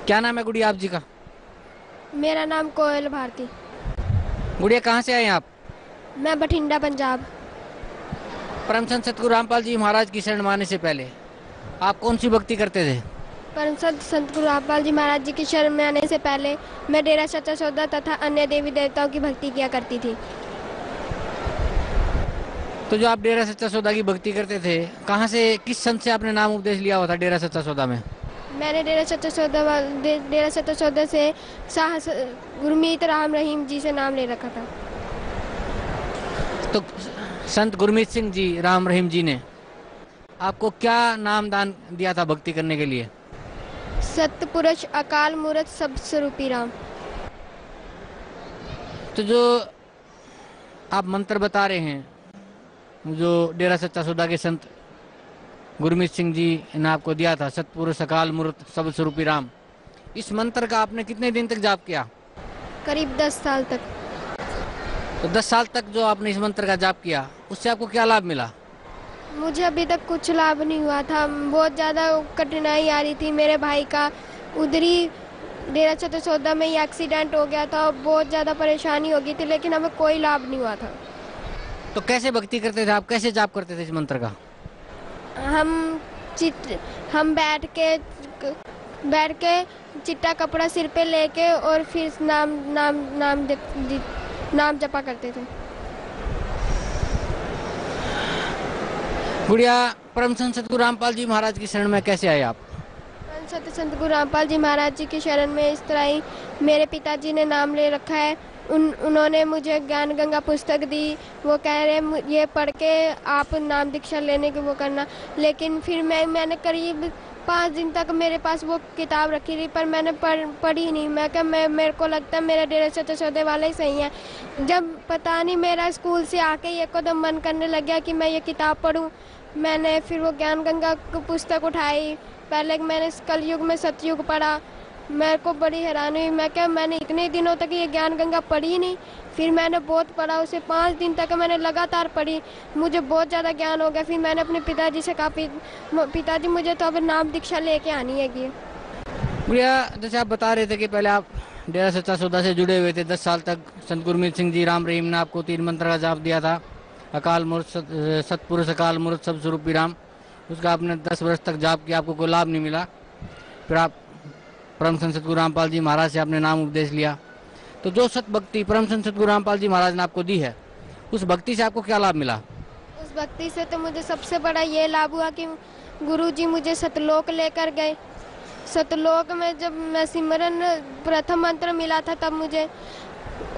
क्या नाम है गुड़िया आप जी का? मेरा नाम कोयल भारती। गुड़िया कहाँ से आए हैं आप? मैं बठिंडा पंजाब। परम संत सतगुरु रामपाल जी महाराज की शरण में आने से पहले आप कौन सी भक्ति करते थे? परम संत गुरु रामपाल जी महाराज जी की शरण में आने से पहले मैं डेरा सच्चा सौदा तथा अन्य देवी देवताओं की भक्ति किया करती थी। तो जो आप डेरा सच्चा सौदा की भक्ति करते थे, कहाँ से, किस संत से आपने नाम उपदेश लिया हुआ था डेरा सच्चा सौदा में? मैंने डेरा सच्चा सौदा से साहस गुरमीत राम रहीम जी से नाम ले रखा था। तो संत गुरमीत सिंह जी राम रहीम जी ने आपको क्या नाम दान दिया था भक्ति करने के लिए? सतपुरुष अकाल मूरत सब स्वरूपी राम। तो जो आप मंत्र बता रहे हैं, जो डेरा सच्चा सौदा के संत गुरमीत सिंह जी ने आपको दिया था, सतपुरुष अकाल मूर्त सब स्वरूपी राम, इस मंत्र का आपने कितने दिन तक जाप किया? करीब 10 साल तक। तो 10 साल तक जो आपने इस मंत्र का जाप किया, उससे आपको क्या लाभ मिला? मुझे अभी तक कुछ लाभ नहीं हुआ था। बहुत ज़्यादा कठिनाई आ रही थी। मेरे भाई का उधरी डेरा सच्चा सौदा में ही एक्सीडेंट हो गया था और बहुत ज़्यादा परेशानी हो गई थी, लेकिन हमें कोई लाभ नहीं हुआ था। तो कैसे भक्ति करते थे आप, कैसे जाप करते थे इस मंत्र का? हम हम बैठ के चिट्टा कपड़ा सिर पे लेके और फिर नाम नाम नाम नाम जपा करते थे। गुड़िया, परम संत सतगुरु रामपाल जी महाराज की शरण में कैसे आए आप? संत गुरु रामपाल जी महाराज जी की शरण में इस तरह ही मेरे पिताजी ने नाम ले रखा है। उन्होंने मुझे ज्ञान गंगा पुस्तक दी। वो कह रहे ये पढ़ के आप नाम दीक्षा लेने की वो करना। लेकिन फिर मैंने करीब 5 दिन तक मेरे पास वो किताब रखी थी, पर मैंने पढ़ी नहीं। मैं क्या मेरे को लगता है मेरा डेरा सच्चा सौदे वाला ही सही है। जब पता नहीं मेरा स्कूल से आके ही एकदम मन करने लग गया कि मैं ये किताब पढूं, मैंने फिर वो ज्ञान गंगा पुस्तक उठाई। पहले मैंने कलयुग में सतयुग पढ़ा। मेरे को बड़ी हैरानी हुई। मैं क्या मैंने इतने दिनों तक ये ज्ञान गंगा पढ़ी नहीं। फिर मैंने बहुत पढ़ा, उसे 5 दिन तक मैंने लगातार पढ़ी। मुझे बहुत ज़्यादा ज्ञान हो गया। फिर मैंने अपने पिताजी से कहा, पिताजी मुझे तो अब नाम दीक्षा लेके आनी है। भैया, जैसे आप बता रहे थे कि पहले आप डेरा सच्चा सौदा से जुड़े हुए थे 10 साल तक, संत गुरमीत सिंह जी राम रहीम ने आपको 3 मंत्र का जाप दिया था, अकाल मूर्त सतपुरुष अकाल मूर्त सब स्वरूपी राम। उसका आपने 10 वर्ष तक जाप किया, आपको कोई लाभ नहीं मिला। फिर आप परम संत सतगुरु रामपाल जी महाराज से आपने नाम उपदेश लिया। तो जो सत भक्ति परम संत सतगुरु रामपाल जी महाराज ने आपको दी है, उस भक्ति से आपको क्या लाभ मिला? उस भक्ति से तो मुझे सबसे बड़ा ये लाभ हुआ कि गुरुजी मुझे सतलोक लेकर गए। सतलोक में जब मैं सिमरन प्रथम मंत्र मिला था, तब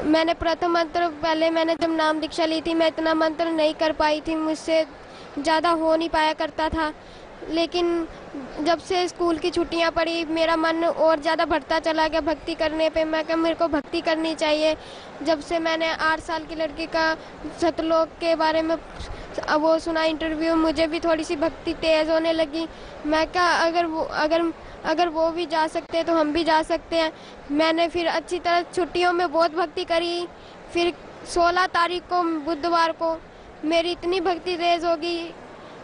मैंने प्रथम मंत्र पहले मैंने जब नाम दीक्षा ली थी, मैं इतना मंत्र नहीं कर पाई थी, मुझसे ज़्यादा हो नहीं पाया करता था। लेकिन जब से स्कूल की छुट्टियां पड़ी, मेरा मन और ज़्यादा बढ़ता चला गया भक्ति करने पे। मैं क्या मेरे को भक्ति करनी चाहिए। जब से मैंने 8 साल की लड़की का सतलोक के बारे में वो सुना इंटरव्यू, मुझे भी थोड़ी सी भक्ति तेज़ होने लगी। मैं क्या अगर वो भी जा सकते हैं तो हम भी जा सकते हैं। मैंने फिर अच्छी तरह छुट्टियों में बहुत भक्ति करी। फिर 16 तारीख को बुधवार को मेरी इतनी भक्ति तेज़ होगी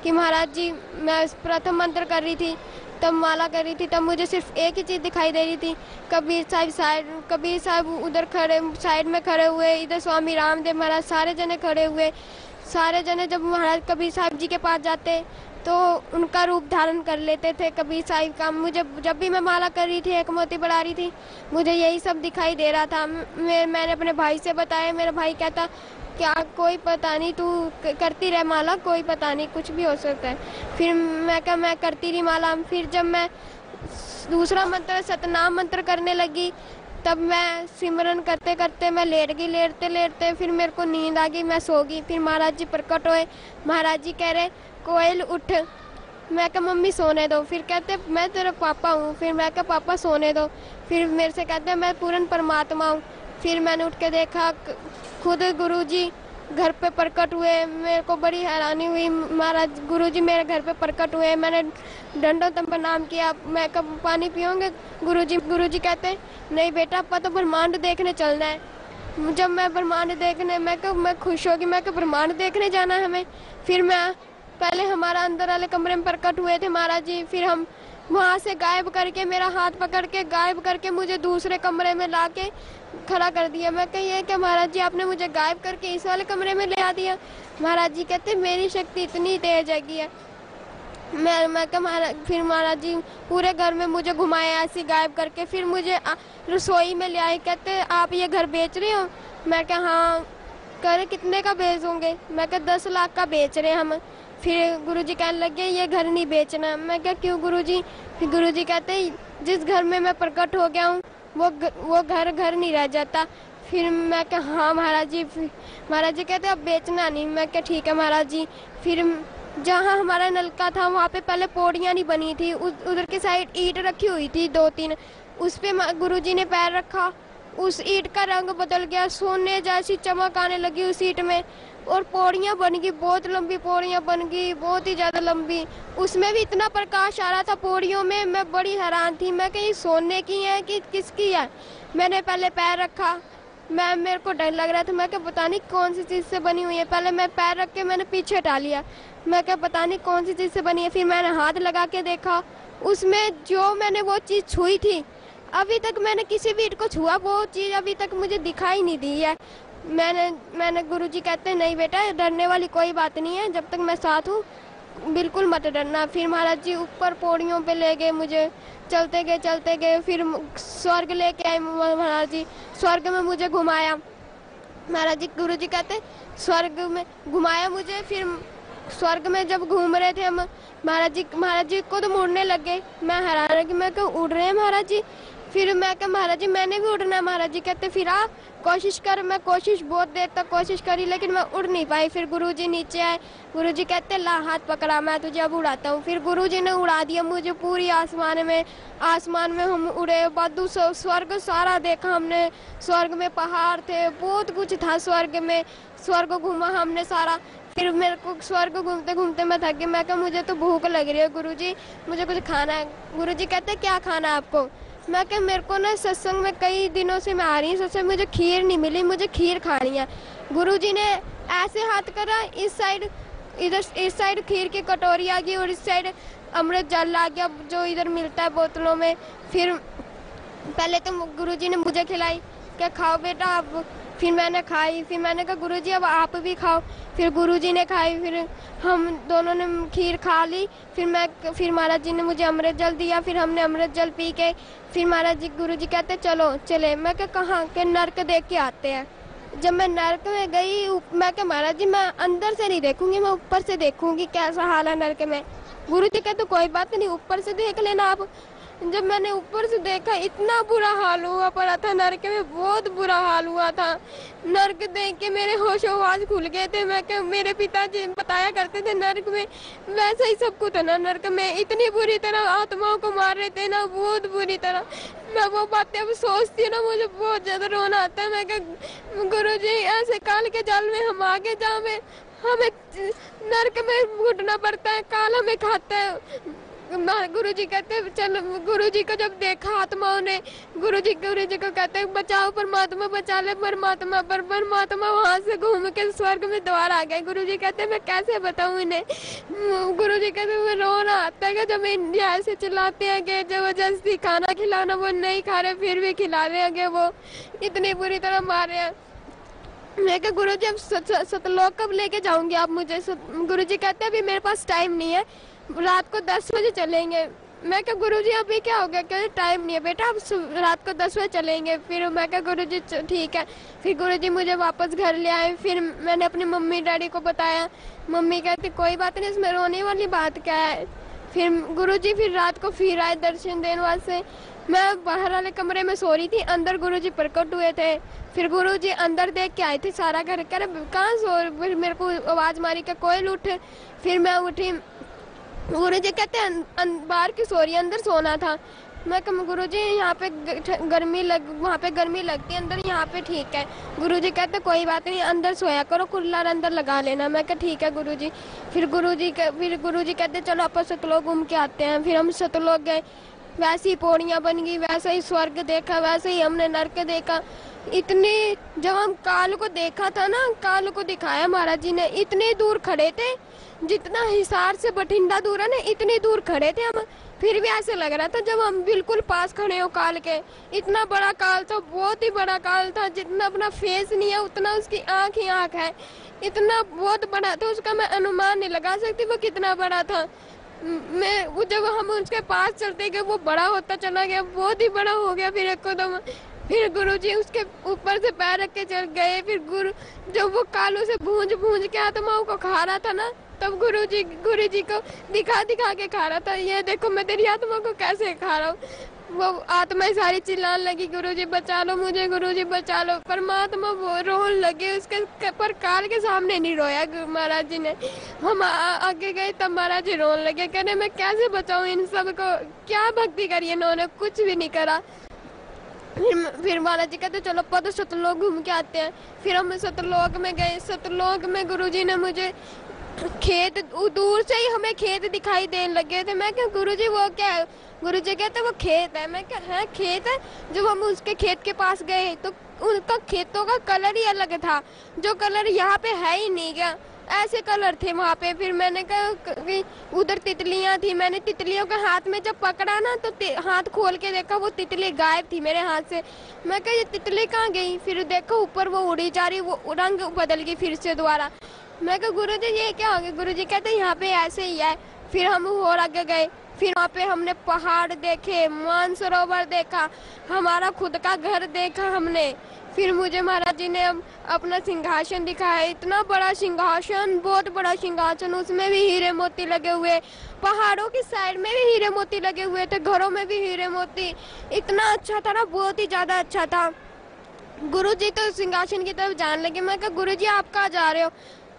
कि महाराज जी, मैं प्रथम मंत्र कर रही थी, तब माला कर रही थी, तब मुझे सिर्फ एक ही चीज़ दिखाई दे रही थी। कबीर साहब उधर खड़े साइड में खड़े हुए, इधर स्वामी रामदेव महाराज, सारे जने खड़े हुए। सारे जने जब महाराज कबीर साहब जी के पास जाते तो उनका रूप धारण कर लेते थे कबीर साहब का। मुझे जब भी मैं माला कर रही थी, एक मोती बढ़ा रही थी, मुझे यही सब दिखाई दे रहा था। मैंने अपने भाई से बताया। मेरा भाई कहता, क्या कोई पता नहीं, तू करती रह माला, कोई पता नहीं, कुछ भी हो सकता है। फिर मैं करती रही माला। फिर जब मैं दूसरा मंत्र सतनाम मंत्र करने लगी, तब मैं सिमरन करते करते मैं लेट गई। लेटते लेटते फिर मेरे को नींद आ गई, मैं सो गई। फिर महाराज जी प्रकट हुए। महाराज जी कह रहे, कोयल उठ। मैं कहा मम्मी सोने दो। फिर कहते मैं तेरा पापा हूँ। फिर मैं कहा पापा सोने दो। फिर मेरे से कहते मैं पूर्ण परमात्मा हूँ। फिर मैंने उठ के देखा, खुद गुरुजी घर पे प्रकट हुए। मेरे को बड़ी हैरानी हुई। महाराज गुरुजी मेरे घर पे प्रकट हुए। मैंने दंडोतम प्रणाम किया। मैं कब पानी पियोगे गुरुजी कहते नहीं बेटा, आपका तो ब्रह्मांड देखने चलना है। जब मैं ब्रह्मांड देखने, मैं खुश होगी। मैं ब्रह्मांड देखने जाना है हमें। फिर मैं पहले हमारा अंदर वाले कमरे में प्रकट हुए थे महाराज जी। फिर हम वहाँ से गायब करके, मेरा हाथ पकड़ के गायब करके मुझे दूसरे कमरे में ला के खड़ा कर दिया। मैं कही है कि महाराज जी आपने मुझे गायब करके इस वाले कमरे में ले आ दिया। महाराज जी कहते मेरी शक्ति इतनी तेज है। मैं कहा फिर महाराज जी पूरे घर में मुझे घुमाए ऐसे गायब करके, फिर मुझे रसोई में ले आए। कहते आप ये घर बेच रहे हो? मैं कहा हाँ। कह रहे कितने का बेचोगे? मैं कहा 10 लाख का बेच रहे हम। फिर गुरुजी कहने लगे ये घर नहीं बेचना। मैं कहा क्यों गुरुजी? फिर गुरुजी कहते जिस घर में मैं प्रकट हो गया हूँ वो घर नहीं रह जाता। फिर मैं कहा हाँ महाराज जी। महाराज जी कहते अब बेचना नहीं। मैं कहा ठीक है महाराज जी। फिर जहाँ हमारा नलका था वहाँ पे पहले पौड़ियाँ नहीं बनी थी, उधर की साइड ईंट रखी हुई थी 2-3, उस पे गुरुजी ने पैर रखा, उस ईंट का रंग बदल गया, सोने जैसी चमक आने लगी उस ईंट में, और पौड़ियाँ बन गई, बहुत लंबी पौड़ियाँ बन गई, बहुत ही ज़्यादा लंबी। उसमें भी इतना प्रकाश आ रहा था पौड़ियों में, मैं बड़ी हैरान थी। मैं कहीं सोने की है कि किसकी है? मैंने पहले पैर रखा, मेरे को डर लग रहा था। मैं क्या पता नहीं कौन सी चीज़ से बनी हुई है। पहले मैं पैर रख के मैंने पीछे हटा लिया। मैं क्या पता नहीं कौन सी चीज़ से बनी है। फिर मैंने हाथ लगा के देखा, उसमें जो मैंने वो चीज़ छुई थी, अभी तक मैंने किसी भी ईंट को छुआ, वो चीज़ अभी तक मुझे दिखाई नहीं दी है। मैंने गुरुजी कहते हैं नहीं बेटा डरने वाली कोई बात नहीं है, जब तक मैं साथ हूँ बिल्कुल मत डरना। फिर महाराज जी ऊपर पौड़ियों पे ले गए मुझे, चलते गए। फिर स्वर्ग लेके आए महाराज जी, स्वर्ग में मुझे घुमाया। महाराज जी गुरुजी कहते स्वर्ग में घुमाया मुझे। फिर स्वर्ग में जब घूम रहे थे हम, महाराज जी को तो मुड़ने लगे। मैं हैरान है कि मैं क्यों उड़ रहे हैं महाराज जी। फिर मैं कहा महाराज जी मैंने भी उड़ना है। महाराज जी कहते फिर आ कोशिश कर। मैं कोशिश बहुत देर तक कोशिश करी लेकिन मैं उड़ नहीं पाई। फिर गुरुजी नीचे आए, गुरुजी कहते ला हाथ पकड़ा, मैं तुझे अब उड़ाता हूँ। फिर गुरुजी ने उड़ा दिया मुझे पूरी आसमान में हम उड़े। बादू स्वर्ग सारा देखा हमने, स्वर्ग में पहाड़ थे, बहुत कुछ था स्वर्ग में, स्वर्ग घूमा हमने सारा। फिर मेरे को स्वर्ग घूमते घूमते मैं थक गई। मैं कहा मुझे तो भूख लग रही है गुरुजी, मुझे कुछ खाना है। गुरुजी कहते क्या खाना है आपको? मैं कहा मेरे को ना सत्संग में कई दिनों से मैं आ रही हूँ, सत्संग मुझे खीर नहीं मिली, मुझे खीर खानी है। गुरुजी ने ऐसे हाथ करा, इस साइड खीर की कटोरी आ गई और इस साइड अमृत जल आ गया जो इधर मिलता है बोतलों में। फिर पहले तो गुरुजी ने मुझे खिलाई, क्या खाओ बेटा आप। फिर मैंने खाई। फिर मैंने कहा गुरुजी अब आप भी खाओ। फिर गुरुजी ने खाई, फिर हम दोनों ने खीर खा ली। फिर महाराज जी ने मुझे अमृत जल दिया। फिर हमने अमृत जल पी के फिर महाराज जी गुरुजी कहते चलो चले। मैं क्या कहाँ के? नर्क देख के आते हैं। जब मैं नर्क में गई, मैं क्या महाराज जी मैं अंदर से नहीं देखूंगी, मैं ऊपर से देखूंगी कैसा हाल है नर्क में। गुरुजी कहते कोई बात नहीं, ऊपर से देख लेना आप। जब मैंने ऊपर से देखा इतना बुरा हाल हुआ पड़ा था नर्क में, बहुत बुरा हाल हुआ था। नर्क देख के मेरे होश-ओ-हवास खुल गए थे। मैं क्या मेरे पिताजी बताया करते थे नर्क में वैसा ही सब कुछ है ना, नर्क में इतनी बुरी तरह आत्माओं को मार रहे थे ना, बहुत बुरी तरह। मैं वो बातें अब सोचती हूँ ना मुझे बहुत ज्यादा रोना आता है। मैं क्या गुरुजी ऐसे काल के जाल में हम आगे जहाँ में हमें नर्क में घुटना पड़ता है, काल हमें खाता है। गुरुजी कहते चल, गुरुजी को जब देखा आत्माओं ने, गुरुजी को कहते बचाओ परमात्मा, बचा ले परमात्मा। पर परमात्मा वहां से घूम के स्वर्ग में द्वार आ गए। गुरुजी कहते मैं कैसे बताऊं इन्हें। गुरुजी कहते मैं रोना आता है जब इंडिया ऐसे चिल्लाते हैं कि जबरदस्ती खाना खिलाना वो नहीं खा रहे फिर भी खिला रहे हैं, वो इतनी बुरी तरह मार रहे हैं। मैं कहा गुरुजी अब सतलोक कब लेके जाऊंगी आप मुझे? गुरुजी कहते अभी मेरे पास टाइम नहीं है, रात को 10 बजे चलेंगे। मैं क्या गुरुजी अभी क्या हो गया? कहते टाइम नहीं है बेटा, अब रात को 10 बजे चलेंगे। फिर मैं क्या गुरुजी ठीक है। फिर गुरुजी मुझे वापस घर ले आए। फिर मैंने अपनी मम्मी डैडी को बताया। मम्मी कहती कोई बात नहीं, इसमें रोने वाली बात क्या है। फिर गुरुजी फिर रात को फिर आए दर्शन देने वास्ते। मैं बाहर वाले कमरे में सो रही थी, अंदर गुरुजी प्रकट हुए थे। फिर गुरुजी अंदर देख के आए थे सारा घर, कह रहे कहाँ सो? फिर मेरे को आवाज मारी कि कोयल उठ। फिर मैं उठी। गुरुजी कहते बाहर की सो रही, अंदर सोना था। मैं कहा गुरुजी यहाँ पे वहाँ पे गर्मी लगती है, अंदर यहाँ पे ठीक है। गुरुजी कहते कोई बात नहीं, अंदर सोया करो, कूलर अंदर लगा लेना। मैं कहा ठीक है गुरुजी। फिर गुरुजी कहते चलो आप सतलोक घूम के आते हैं। फिर हम सतलोक गए, वैसी पौड़ियाँ बन गई, वैसे ही स्वर्ग देखा, वैसे ही हमने नर्क देखा। इतने, जब हम काल को देखा था ना, काल को दिखाया महाराज जी ने, इतने दूर खड़े थे, जितना हिसार से बठिंडा दूर है ना, इतनी दूर खड़े थे हम, फिर भी ऐसे लग रहा था जब हम बिल्कुल पास खड़े हो काल के। इतना बड़ा काल था, बहुत ही बड़ा काल था, जितना अपना फेस नहीं है उतना उसकी आंख ही आंख है। इतना बहुत बड़ा था, उसका मैं अनुमान नहीं लगा सकती वो कितना बड़ा था। मैं वो जब हम उसके पास चलते गए वो बड़ा होता चला गया, बहुत ही बड़ा हो गया। फिर एकदम फिर गुरुजी उसके ऊपर से पैर रख के चल गए। फिर जब वो कालों से भूंज भूंज के आत्माओं को खा रहा था ना, तब गुरुजी को दिखा दिखा के खा रहा था, ये देखो मैं तेरी आत्मा को कैसे खा रहा हूँ। वो आत्माएं सारी चिल्लाने लगी, गुरुजी बचा लो मुझे, गुरुजी बचा लो। परमात्मा वो रोने लगे, उसके पर काल के सामने नहीं रोया महाराज जी ने। हम आगे गए तब महाराज जी रोने लगे, कहने मैं कैसे बचाऊं इन सब को, क्या भक्ति करी इन्होंने, कुछ भी नहीं करा। फिर महाराज जी कहते चलो पद सतलोक घूम के आते हैं। फिर हम सतलोक में गए। सतलोक में गुरुजी ने मुझे खेत, दूर से ही हमें खेत दिखाई देने लगे थे। मैं क्या गुरुजी वो क्या है? गुरुजी कहते वो खेत है। मैं क्या है खेत है? जब हम उसके खेत के पास गए तो उनका खेतों का कलर ही अलग था, जो कलर यहाँ पे है ही नहीं क्या, ऐसे कलर थे वहाँ पे। फिर मैंने कहा उधर तितलियाँ थी, मैंने तितलियों के हाथ में जब पकड़ा ना तो हाथ खोल के देखा वो तितली गायब थी मेरे हाथ से। मैं कहा ये तितली कहाँ गई? फिर देखो ऊपर वो उड़ी जा रही, वो रंग बदल गई फिर से दोबारा। मैं कहा गुरुजी ये क्या हो गया? गुरुजी कहते यहाँ पे ऐसे ही है। फिर हम और आगे गए, फिर वहाँ पे हमने पहाड़ देखे, मानसरोवर देखा, हमारा खुद का घर देखा हमने। फिर मुझे महाराज जी ने अपना सिंहासन दिखाया, इतना बड़ा सिंहासन, बहुत बड़ा सिंहासन, उसमें भी हीरे मोती लगे हुए, पहाड़ों की साइड में भी हीरे मोती लगे हुए थे, घरों में भी हीरे मोती। इतना अच्छा था ना, बहुत ही ज्यादा अच्छा था। गुरुजी तो सिंहासन की तरफ जाने लगे। मैं कहा गुरुजी आप कहाँ जा रहे हो?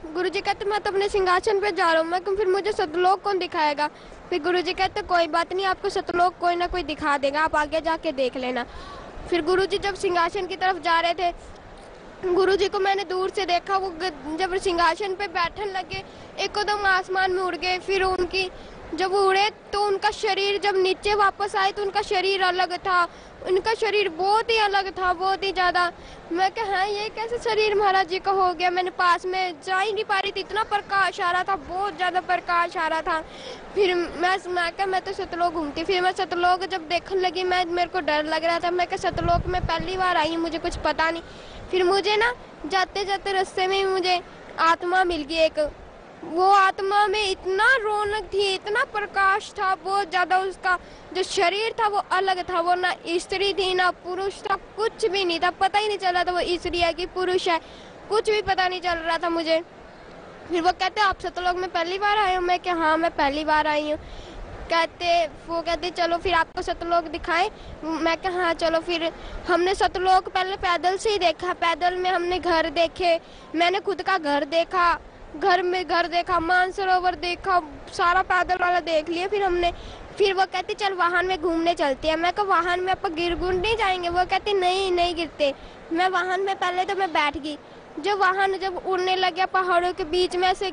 गुरुजी कहते मैं तो अपने सिंहासन पे जा रहा हूँ। मैं फिर मुझे सतलोक कौन दिखाएगा? फिर गुरुजी कहते कोई बात नहीं, आपको सतलोक कोई ना कोई दिखा देगा, आप आगे जाके देख लेना। फिर गुरुजी जब सिंहासन की तरफ जा रहे थे, गुरुजी को मैंने दूर से देखा, वो जब सिंहासन पे बैठने लगे एकदम आसमान में उड़ गए। फिर उनकी जब उड़े तो उनका शरीर जब नीचे वापस आए तो उनका शरीर अलग था, उनका शरीर बहुत ही अलग था, बहुत ही ज्यादा। मैं कहा हाँ ये कैसे शरीर महाराज जी का हो गया? मैंने पास में जा ही नहीं पा रही थी, इतना प्रकाश आ रहा था, बहुत ज्यादा प्रकाश आ रहा था। फिर मैं तो सतलोक घूमती। फिर मैं सतलोक जब देखने लगी, मेरे को डर लग रहा था। मैं क्या सतलोक में पहली बार आई, मुझे कुछ पता नहीं। फिर मुझे ना जाते जाते रास्ते में मुझे आत्मा मिल गई एक। वो आत्मा में इतना रौनक थी, इतना प्रकाश था, बहुत ज्यादा। उसका जो शरीर था वो अलग था, वो ना स्त्री थी ना पुरुष था, कुछ भी नहीं था, पता ही नहीं चल रहा था वो स्त्री है कि पुरुष है, कुछ भी पता नहीं चल रहा था मुझे। फिर वो कहते आप सतलोक में पहली बार आए हो? मैं क्या हाँ मैं पहली बार आई हूँ। वो कहते चलो फिर आपको सतलोक दिखाएं। मैं कहा हाँ चलो। फिर हमने सतलोक पहले पैदल से ही देखा, पैदल में हमने घर देखे, मैंने खुद का घर देखा, घर देखा, मानसरोवर देखा, सारा पैदल वाला देख लिया। फिर वो कहती चल वाहन में घूमने चलते हैं। मैं कहा वाहन में आप गिर नहीं जाएंगे? वो कहती नहीं गिरते। मैं वाहन में पहले तो मैं बैठ गई। जब वाहन उड़ने लगा, पहाड़ों के बीच में से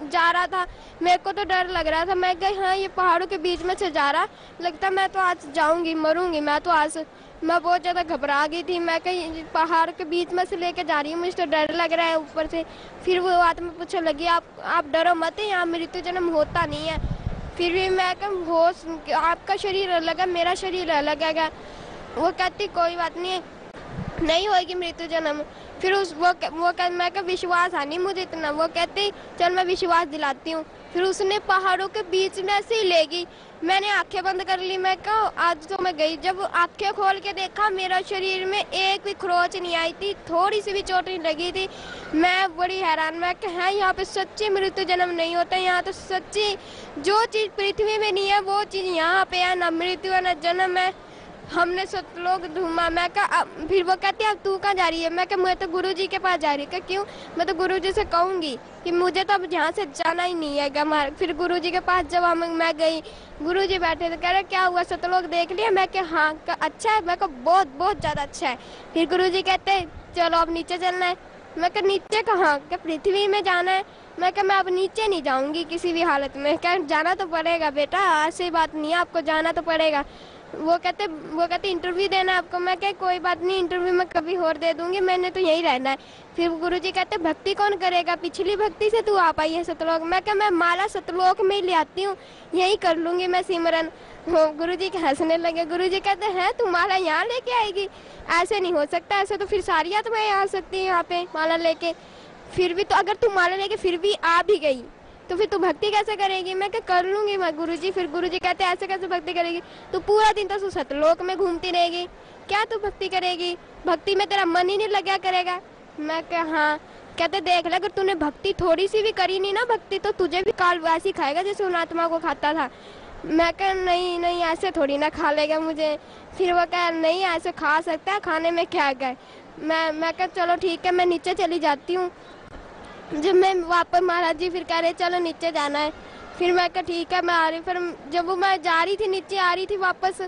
जा रहा था, मेरे को तो डर लग रहा था। मैं गई हाँ ये पहाड़ों के बीच में से जा रहा, लगता मैं तो आज जाऊंगी, मरूंगी मैं तो आज। मैं बहुत ज्यादा घबरा गई थी। मैं कहीं पहाड़ के बीच में से लेके जा रही हूँ, मुझे तो डर लग रहा है ऊपर से। फिर वो आत्मा पूछने लगी आप डरो मत, यहाँ मृत्यु जन्म होता नहीं है। फिर भी मैं होश, आपका शरीर अलग है, मेरा शरीर अलग है। वो कहती कोई बात नहीं होगी मृत्यु जन्म। फिर मैं का विश्वास आनी मुझे इतना। वो कहती चल मैं विश्वास दिलाती हूँ। फिर उसने पहाड़ों के बीच में से ही ले गई। मैंने आंखें बंद कर ली। मैं कहा आज तो मैं गई। जब आंखें खोल के देखा, मेरा शरीर में एक भी खरोच नहीं आई थी, थोड़ी सी भी चोट नहीं लगी थी। मैं बड़ी हैरान। मैं कहा यहाँ पे सच्ची मृत्यु जन्म नहीं होता, यहाँ तो सच्ची जो चीज पृथ्वी में नहीं है वो चीज यहाँ पे है, न मृत्यु है न जन्म है। हमने सतलोक घूमा। मैं कहा फिर वो कहती अब तू कहाँ जा रही है? मैं कहा मैं तो गुरुजी के पास जा रही हूँ। क्यों? मैं तो गुरुजी से कहूंगी कि मुझे तो अब यहाँ से जाना ही नहीं है। फिर गुरुजी के पास जब मैं गई, गुरुजी बैठे थे, कह रहे क्या हुआ सतलोक देख लिया? मैं कहा हाँ। अच्छा है? मैं कहा बहुत ज्यादा अच्छा है। फिर गुरुजी कहते चलो अब नीचे चलना है। मैं कहा नीचे कहाँ? क्या पृथ्वी में जाना है? मैं कहा मैं अब नीचे नहीं जाऊंगी किसी भी हालत में। क्या जाना तो पड़ेगा बेटा, ऐसी बात नहीं है, आपको जाना तो पड़ेगा। वो कहते इंटरव्यू देना है आपको। मैं कह कोई बात नहीं, इंटरव्यू मैं कभी और दे दूंगी, मैंने तो यहीं रहना है। फिर गुरुजी कहते भक्ति कौन करेगा, पिछली भक्ति से तू आ पाई है सतलोक। मैं कह मैं माला सतलोक में ही ले आती हूँ, यहीं कर लूंगी मैं सिमरन। गुरुजी के हंसने लगे। गुरुजी कहते हैं तू माला यहाँ लेके आएगी, ऐसे नहीं हो सकता, ऐसे तो फिर सारी आत्माएं आ सकती है यहाँ पे माला लेके। फिर भी तो अगर तू माला लेके फिर भी आ भी गई तो फिर तू भक्ति कैसे करेगी। मैं क्या कर लूंगी मैं गुरुजी। फिर गुरुजी कहते ऐसे कैसे भक्ति करेगी, तू पूरा दिन तो सतलोक में घूमती रहेगी, क्या तू भक्ति करेगी, भक्ति में तेरा मन ही नहीं लगा करेगा। मैं क्या हाँ। कहते देख ले अगर तूने भक्ति थोड़ी सी भी करी नहीं ना भक्ति, तो तुझे भी काल वैसी खाएगा जैसे उन आत्मा को खाता था। मैं कह नहीं नहीं ऐसे थोड़ी ना खा लेगा मुझे। फिर वो कह नहीं ऐसे खा सकता है, खाने में क्या गए। मैं कह चलो ठीक है, मैं नीचे चली जाती हूँ। जब मैं वापस महाराज जी फिर कह रहे चलो नीचे जाना है, फिर मैं कहा ठीक है मैं आ रही। फिर जब वो मैं जा रही थी नीचे आ रही थी वापस,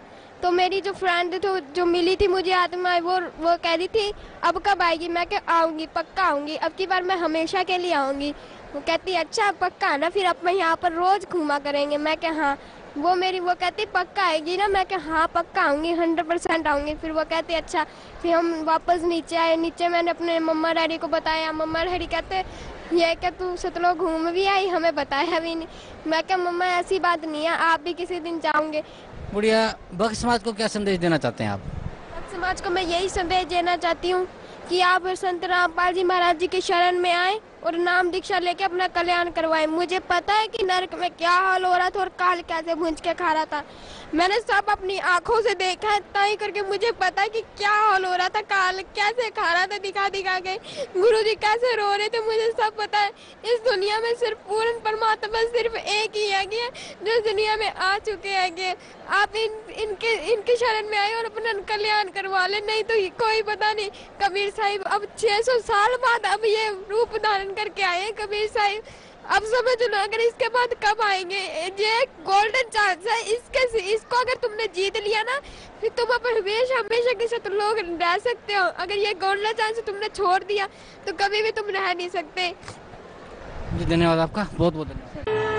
तो मेरी जो फ्रेंड तो जो मिली थी मुझे आत्मा, वो कह रही थी अब कब आएगी। मैं क्या आऊँगी, पक्का आऊँगी, अब की बार मैं हमेशा के लिए आऊँगी। वो कहती अच्छा पक्का ना, फिर अब मैं यहाँ पर रोज घूमा करेंगे। मैं क्या हाँ। वो कहती पक्का आएगी ना। मैं क्या हाँ पक्का आऊँगी, 100% आऊँगी। फिर वो कहती अच्छा। फिर हम वापस नीचे आए। नीचे मैंने अपने मम्मा डैडी को बताया। मम्मा डैडी कहते ये क्या तू सतलोक घूम भी आई, हमें बताया भी नहीं। मैं क्या मम्मा ऐसी बात नहीं है, आप भी किसी दिन जाओगे। बुढ़िया, भक्त समाज को क्या संदेश देना चाहते हैं आप? भक्त समाज को मैं यही संदेश देना चाहती हूँ कि आप संत रामपाल जी महाराज जी के शरण में आए और नाम दीक्षा लेके अपना कल्याण करवाए। मुझे पता है कि नरक में क्या हाल हो रहा था और काल कैसे भूंज के खा रहा था। मैंने सब अपनी आंखों से देखा है, ताई करके मुझे पता है कि क्या हाल हो रहा था, काल कैसे खा रहा था दिखा दिखा के, गुरुजी कैसे रो रहे थे, मुझे सब पता है। इस दुनिया में सिर्फ पूर्ण परमात्मा सिर्फ एक ही है जो इस दुनिया में आ चुके हैं। आप इनके शरण में आए और अपना कल्याण करवा ले, नहीं तो कोई पता नहीं। कबीर साहिब अब 600 साल बाद अब ये रूप धारण करके आए हैं कबीर साहिब। अब समझ लो अगर इसके बाद कब आएंगे। ये गोल्डन चांस है, इसको अगर तुमने जीत लिया ना, फिर तुम अब हमेशा के साथ लोग रह सकते हो। अगर ये गोल्डन चांस तुमने छोड़ दिया तो कभी भी तुम रह नहीं सकते। जी धन्यवाद आपका, बहुत बहुत धन्यवाद।